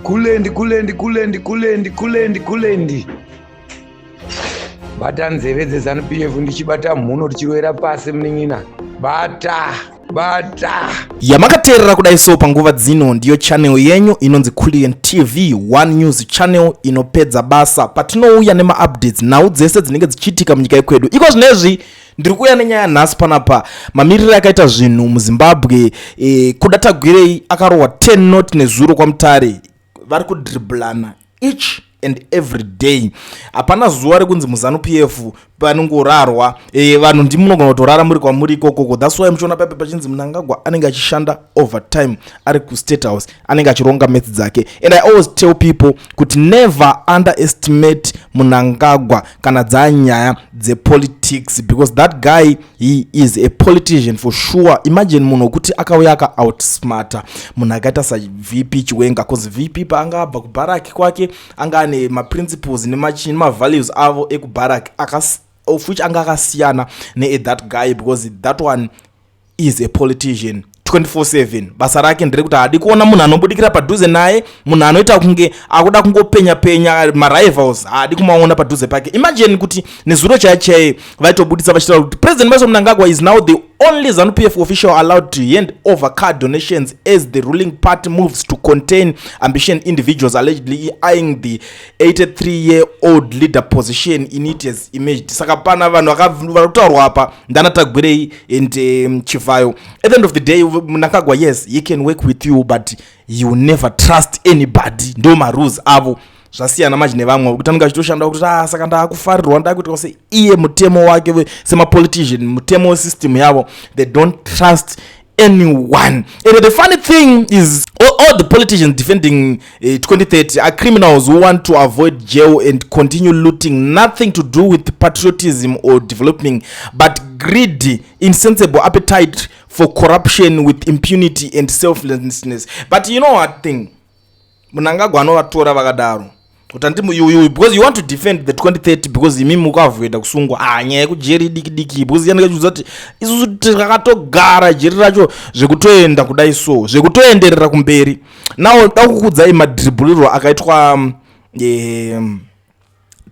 kulendi bata nzeve dzeZANU-PF ndichibata mhuno tichirwera pasi mnin'ina bata yamakateerera kudaiso panguva dzino ndiyo channel yenyu inonzi Kulian TV, one news channel inopedza basa patinouya nema-updates nhau dzese dzinenge dzichiitika munyika yekwedu. Iko zvinezvi ndiri kuuya nenyaya nhasi panapa mamiriro akaita zvinhu muZimbabwe. Kuda Tagwirei akarohwa 10 not nezuro kwamutare, vari kudriblana each and every day. Hapana zuva rekunzi muZANU-PF panongorarwa vanhu ndimunogona kutorara muri kwamuri ikoko. That's why muchiona pape pachinzi Mnangagwa anenge achishanda overtime ari kuState House, anenge achironga maths dzake. And I always tell people kuti never underestimate Mnangagwa kana dzanyaya dzepolitics, because that guy, he is a politician for sure. Imagine munhu kuti akauya aka outsmarta munhu akaita saVP Chiwenga, cause VP paangabva kuBaraki kwake anga ane maprinciples nemavalues avo ekuBaraki of which anga akasiyana that guy, because that one is a politician 24/7. Basa rake ndere kuti hadi kuona munhu anobudikira padhuze naye, munhu anoita kunge akuda kungopenya marivals, hadi kumaona padhuze pake. Imagine kuti nezuro chaiye vaitobudisa vachitaura kuti President Mnangagwa Mnangagwa is now the only ZANU-PF official allowed to hand over card donations as the ruling party moves to contain ambition individuals allegedly eyeing the 83-year-old leader position in its image. Saka pana vanhu vakataurwa apa ndana Tagwirei and Chivayo. At the end of the day, Mnangagwa, yes, he can work with you, but you never trust anybody. Ndo marules avo zvasiyana manje nevamwe kuti anenge achitoshanda kuti saka ndakufarirwa ndakuita se iye mutemo wake sema-politician, mutemo wesystem yavo, they don't trust anyone. And the funny thing is all the politicians defending 2030 are criminals who want to avoid jail and continue looting, nothing to do with patriotism or developing, but greedy, insensible appetite for corruption with impunity and selflessness. But you know what thing, Mnangagwa anovatora vakadaro because you want to defend the 2030 because imimi mukavheda kusungwa nyaya yekujeri diki because yanenge chiudza kuti isusu takatogara jeri racho zvekutoenda kudai so zvekutoenderera kumberi. Now dakukudzai madribblero akaitwa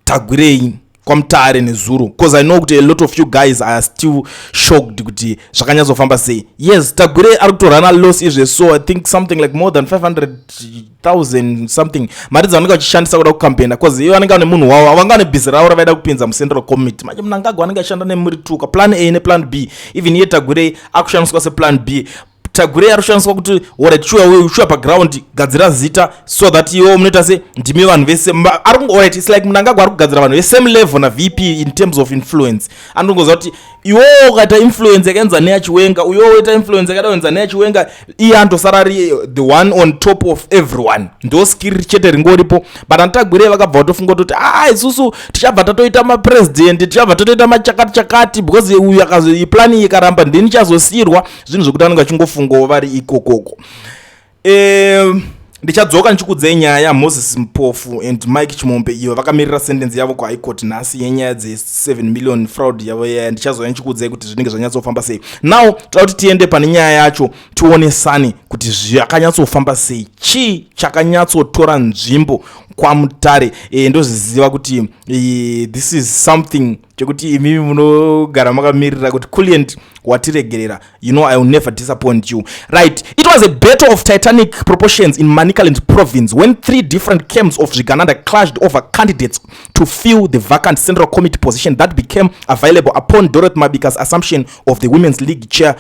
Tagwirei kwamutare nezuro, because I know kuti a lot of you guys are still shocked kuti zvakanyatsofamba sei. Yes, Tagwirei ari kutorana loss izve, so I think something like more than 500,000 something mari dzavanenge vachishandisa kuda kukampena, because ivo vanenge vane munhu wavo avanga vane bhizi ravo ravaida kupinza muCentral Committee. Manje Mnangagwa anenge achishanda nemuri tuka plan A neplan B, even iye Tagwirei akushandiswa seplan B. Tagwirei arushandiswa kuti alright shuwa paground gadzira zita so that iwo munoita se ndimi vanhu vese alright, it's like Mnangagwa ari kugadzira vanhu vesame level na VP in terms of influence. Anongoza kuti iwo ukaita influence yakaenza neyaChiwenga, uyo uita influence yakadaenza neyaChiwenga, iye andosara the one on top of everyone. Ndo skill chete ringoripo. But Tagwirei vakabva vatofunga kuti isusu tichabva tatoita mapresident, tichabva tatoita machakati because uyu akazi plan ikaramba ndini chazosirwa zvinhu zvokuti anenge achingofunga vari ikokoko. Ndichadzoka ndichikudzai nyaya yaMoses Mpofu and Mike Chimombe ivo vakamirira sentence yavo kuHigh Court nhasi yenyaya dze7 million fraud yavo ndichazouya ndichikudzai kuti zvinenge zvanyatsofamba sei. Now toda kuti tiende pane nyaya yacho tionesane kuti zvakanyatsofamba sei, chii chakanyatsotora nzvimbo kwamutare. Ndozviziva kuti this is something chekuti imimi munogara makamirira kuti Kulian watiregerera, you know I will never disappoint you. Right, it was a battle of titanic proportions in Manicaland province when 3 different camps of Uganda clashed over candidates to fill the vacant Central Committee position that became available upon Dorothy Mabika's assumption of the Women's League chair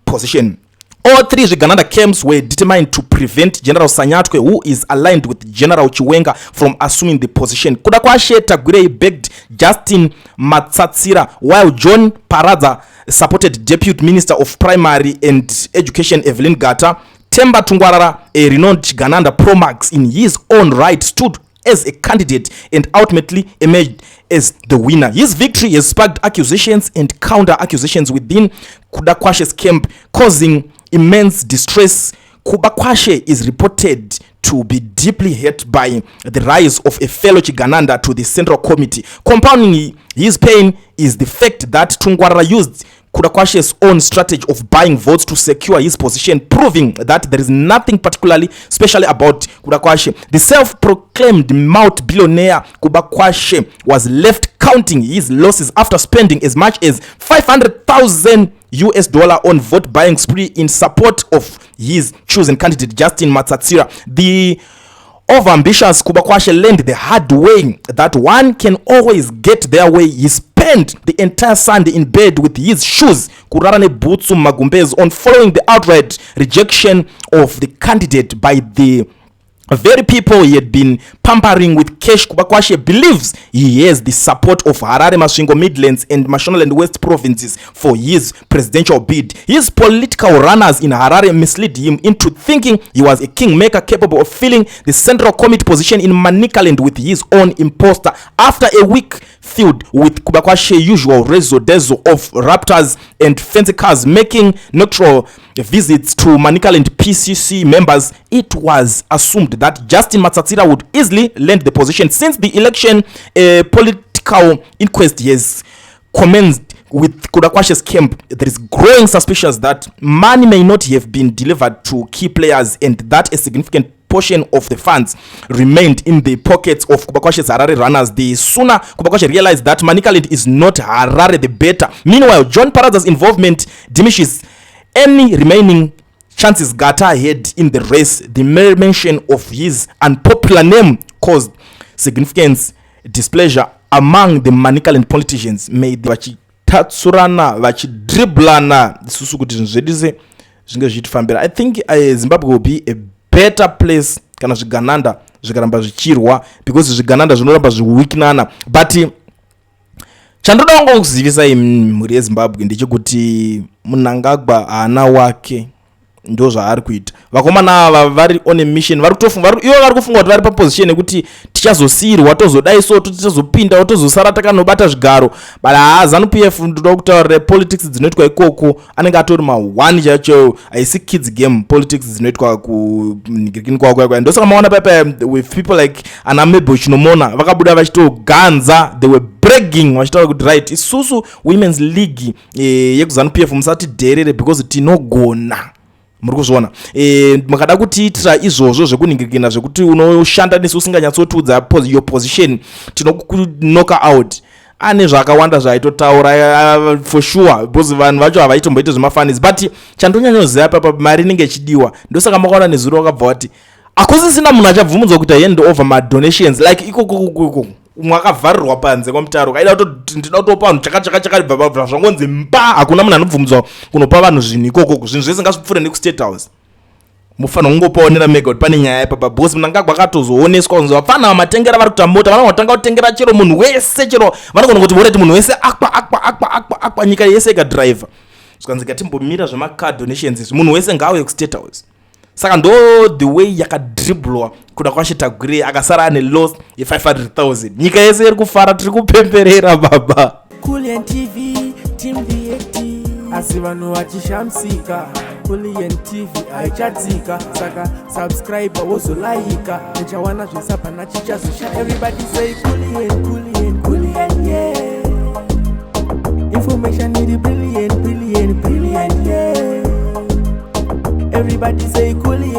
position. All 3 Uganda camps were determined to prevent General Sanyatwe, who is aligned with General Chiwenga, from assuming the position. Kuda kwashe Tagwirei begged Justin Matsatsira, while John Paradza supported Deputy Minister of Primary and Education Evelyn Gata. Temba Tungwarara, a renowned Gananda Pro-Max in his own right, stood as a candidate and ultimately emerged as the winner. His victory has sparked accusations and counter-accusations within Kudakwashe's camp, causing immense distress. Kubakwashe is reported to be deeply hurt by the rise of a fellow Chigananda to the Central Committee. Compounding his pain is the fact that Tungwarara used Kudakwashe's own strategy of buying votes to secure his position, proving that there is nothing particularly special about Kudakwashe. The self-proclaimed multi-billionaire Kudakwashe was left counting his losses after spending as much as $500,000 on vote buying spree in support of his chosen candidate Justin Matsatsira. The overambitious Kudakwashe learned the hard way that one can always get their way. He spent the entire Sunday in bed with his shoes kurarane butsu magumbezi on following the outright rejection of the candidate by the very people he had been pampering with cash. Kudakwashe believes he has the support of Harare, Masvingo, Midlands and Mashonaland West provinces for his presidential bid. His political runners in Harare misled him into thinking he was a kingmaker capable of filling the central committee position in Manicaland with his own imposter. After a week filled with Kudakwashe usual rezo-dezo of raptors and fancy cars making nocturnal visits to Manicaland PCC members, it was assumed that Justin Matsatsira would easily land the position. Since the election, a political inquest has commenced with Kudakwashe's camp. There is growing suspicion that money may not have been delivered to key players and that a significant portion of the funds remained in the pockets of Kudakwashe's Harare runners. The sooner Kudakwashe realized that Manicaland is not Harare, the better. Meanwhile, John Paraza's involvement diminishes any remaining chances Gata had in the race. The mere mention of his unpopular name caused significant displeasure among the Manicaland politicians. Made vachitatsurana vachidribblana isusu kuti zvinhu zvedu zvinge zvichifambira. I think Zimbabwe will be a better place kana zvigananda zvikaramba zvichirwa, because zvigananda zvinoramba zviweakenana. But chandoda wangu kuzivisa mhuri yeZimbabwe ndechekuti Mnangagwa ana wake ndo zvaari kuita. Vakomana ava vari on a mission, vari kufunga kuti vari paposition yekuti tichazosiyirwa tozodai so tichazopinda tozosara takanobata zvigaro. But ZANU-PF ndoda kutaura politics dzinoitwa ikoko anenge atori ma1 chacho, haisi kids game politics dzinoitwa kuningirikini kwako. Ndosaka maona papa with people like Anamebo Chinomona vakabuda vachitoganza, they were bragging vachitaura kuti right, isusu women's league yekuZANU-PF musati dherere because tinogona. Muri kuzviona makada kutiitira izvozvo zvekuningirikina zvekuti unoshanda nesu usinganyatsotudza your position tinokunoka out. Ane zvakawanda zvaitotaura for sure, because vanhu vacho havaitomboita zvemafanis. But chandonyanyoziva papa mari inenge ichidiwa, ndosaka makaona nezuro wakabva wati akusisina munhu achabvumudzwa kuti hand over my donations like ikoko mwakavharirwa panze kwamutaro kaida kuti ndinoda kutopa vanhu chakachakachakabva zvangonzi mba, hakuna munhu anobvumudzwa kunopa vanhu zvinhu ikoko. Zvinhu zvese ngazvipfuure nekustate house. Mufanira kungopaonera mega kuti pane nyaya papa bosi Mnangagwa akatozooneswa kunzi vafana matengera vari kutambota vanotanga kutengera chero munhu wese, chero vanogona kuti voreti munhu wese akwa nyika yese ikadriver zvikanzi ngatimbomira zvemacard donations munhu wese ngaauye kustate house. Saka ndo the way yakadribblwa Kudakwashe Tagwirei akasara ane loss ye 500,000. Nyika yese iri kufara, tiri kupemberera baba. Kulian TV team VAT asi vanhu vachishamsika. Kulian TV haichatsika, saka subscribe wozolaika uchawana zvisapana chichazosha. Everybody say Kulian yeah. Information need brilliant yeah. Everybody say Kulian.